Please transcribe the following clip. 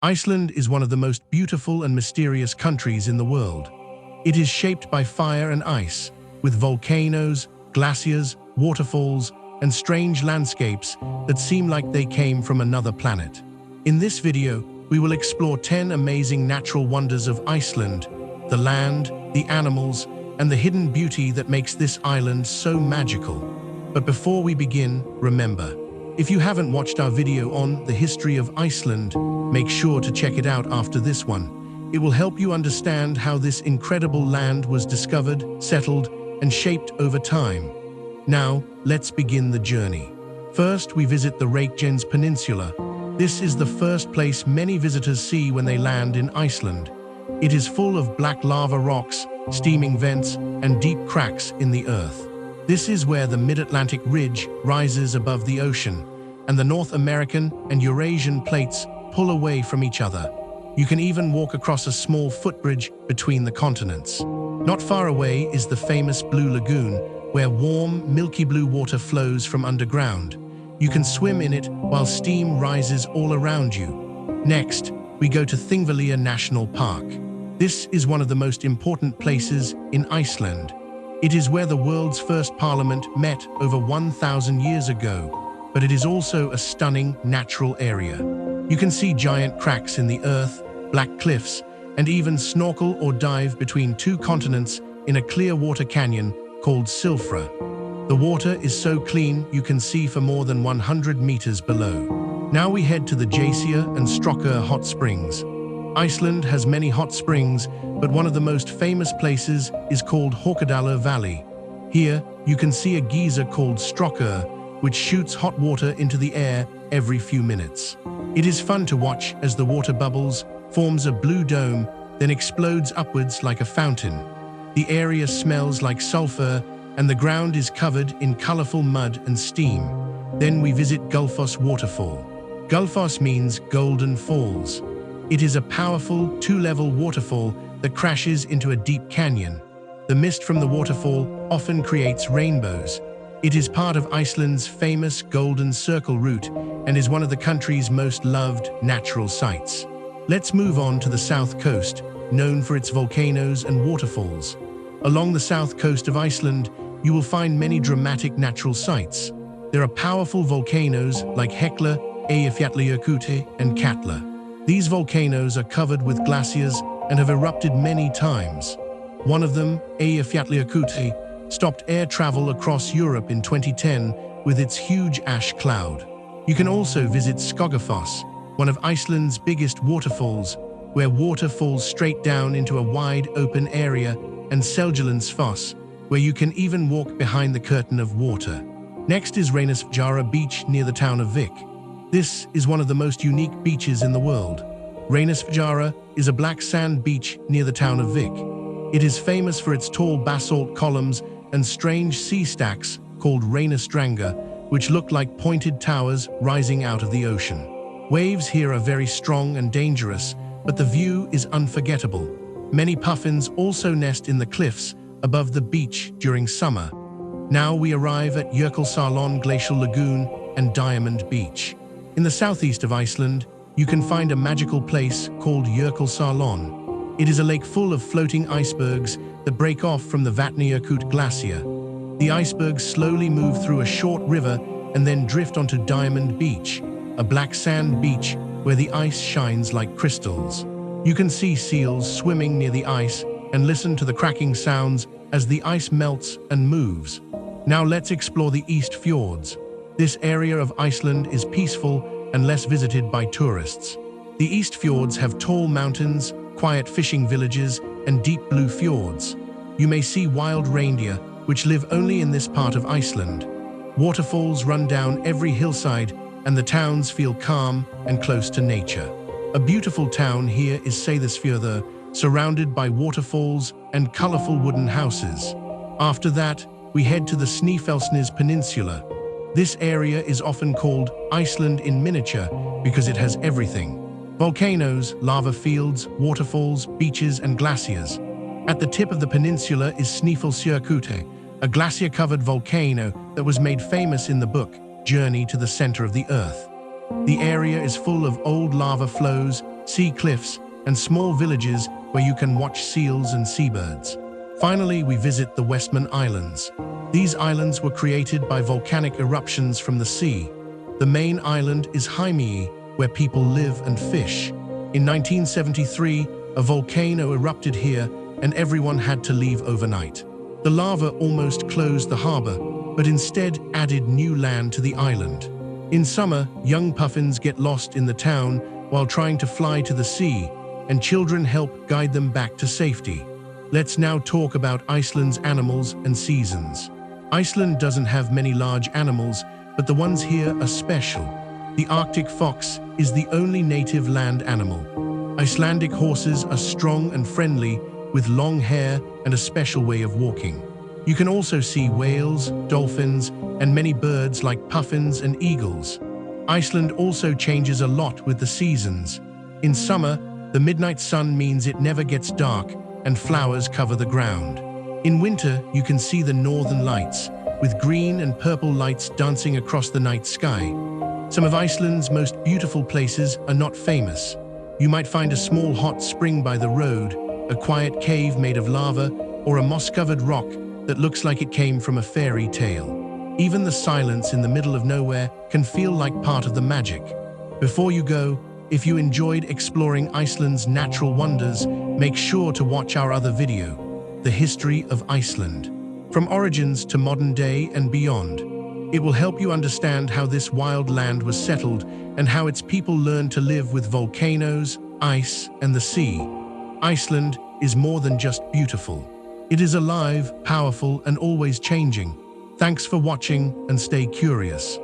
Iceland is one of the most beautiful and mysterious countries in the world. It is shaped by fire and ice, with volcanoes, glaciers, waterfalls, and strange landscapes that seem like they came from another planet. In this video, we will explore 10 amazing natural wonders of Iceland, the land, the animals, and the hidden beauty that makes this island so magical. But before we begin, remember, if you haven't watched our video on the history of Iceland, make sure to check it out after this one. It will help you understand how this incredible land was discovered, settled, and shaped over time. Now, let's begin the journey. First, we visit the Reykjanes Peninsula. This is the first place many visitors see when they land in Iceland. It is full of black lava rocks, steaming vents, and deep cracks in the earth. This is where the Mid-Atlantic Ridge rises above the ocean, and the North American and Eurasian plates pull away from each other. You can even walk across a small footbridge between the continents. Not far away is the famous Blue Lagoon, where warm, milky blue water flows from underground. You can swim in it while steam rises all around you. Next, we go to Thingvellir National Park. This is one of the most important places in Iceland. It is where the world's first parliament met over 1,000 years ago, but it is also a stunning natural area. You can see giant cracks in the earth, black cliffs, and even snorkel or dive between two continents in a clear water canyon called Silfra. The water is so clean you can see for more than 100 meters below. Now we head to the Glacier and Strokkur hot springs. Iceland has many hot springs, but one of the most famous places is called Haukadalur Valley. Here, you can see a geyser called Strokkur, which shoots hot water into the air every few minutes. It is fun to watch as the water bubbles, forms a blue dome, then explodes upwards like a fountain. The area smells like sulfur, and the ground is covered in colorful mud and steam. Then we visit Gullfoss waterfall. Gullfoss means Golden Falls. It is a powerful, two-level waterfall that crashes into a deep canyon. The mist from the waterfall often creates rainbows. It is part of Iceland's famous Golden Circle route and is one of the country's most loved natural sites. Let's move on to the south coast, known for its volcanoes and waterfalls. Along the south coast of Iceland, you will find many dramatic natural sights. There are powerful volcanoes like Hekla, Eyjafjallajökull, and Katla. These volcanoes are covered with glaciers and have erupted many times. One of them, Eyjafjallajökull, stopped air travel across Europe in 2010 with its huge ash cloud. You can also visit Skoggafoss, one of Iceland's biggest waterfalls, where water falls straight down into a wide open area, and Seljalandsfoss, where you can even walk behind the curtain of water. Next is Reynisfjara Beach near the town of Vik. This is one of the most unique beaches in the world. Reynisfjara is a black sand beach near the town of Vik. It is famous for its tall basalt columns and strange sea stacks called Reynisdrangar, which look like pointed towers rising out of the ocean. Waves here are very strong and dangerous, but the view is unforgettable. Many puffins also nest in the cliffs above the beach during summer. Now we arrive at Jökulsárlón Glacial Lagoon and Diamond Beach. In the southeast of Iceland, you can find a magical place called Jökulsárlón. It is a lake full of floating icebergs that break off from the Vatnajökull glacier. The icebergs slowly move through a short river and then drift onto Diamond Beach, a black sand beach where the ice shines like crystals. You can see seals swimming near the ice and listen to the cracking sounds as the ice melts and moves. Now let's explore the East Fjords. This area of Iceland is peaceful and less visited by tourists. The East Fjords have tall mountains, quiet fishing villages, and deep blue fjords. You may see wild reindeer, which live only in this part of Iceland. Waterfalls run down every hillside, and the towns feel calm and close to nature. A beautiful town here is Seyðisfjörður, surrounded by waterfalls and colorful wooden houses. After that, we head to the Snæfellsnes Peninsula. This area is often called Iceland in miniature because it has everything: volcanoes, lava fields, waterfalls, beaches, and glaciers. At the tip of the peninsula is Snæfellsjökull, a glacier-covered volcano that was made famous in the book Journey to the Center of the Earth. The area is full of old lava flows sea cliffs, and small villages where you can watch seals and seabirds. Finally, we visit the Westman Islands. These islands were created by volcanic eruptions from the sea. The main island is Himeji, where people live and fish. In 1973, a volcano erupted here and everyone had to leave overnight. The lava almost closed the harbor, but instead added new land to the island. In summer, young puffins get lost in the town while trying to fly to the sea, and children help guide them back to safety. Let's now talk about Iceland's animals and seasons. Iceland doesn't have many large animals, but the ones here are special. The Arctic fox is the only native land animal. Icelandic horses are strong and friendly, with long hair and a special way of walking. You can also see whales, dolphins, and many birds like puffins and eagles. Iceland also changes a lot with the seasons. In summer, the midnight sun means it never gets dark and flowers cover the ground. In winter, you can see the northern lights, with green and purple lights dancing across the night sky. Some of Iceland's most beautiful places are not famous. You might find a small hot spring by the road, a quiet cave made of lava, or a moss-covered rock that looks like it came from a fairy tale. Even the silence in the middle of nowhere can feel like part of the magic. Before you go, if you enjoyed exploring Iceland's natural wonders, make sure to watch our other video, The History of Iceland, from origins to modern day and beyond. It will help you understand how this wild land was settled and how its people learned to live with volcanoes, ice, and the sea. Iceland is more than just beautiful. It is alive, powerful, and always changing. Thanks for watching and stay curious.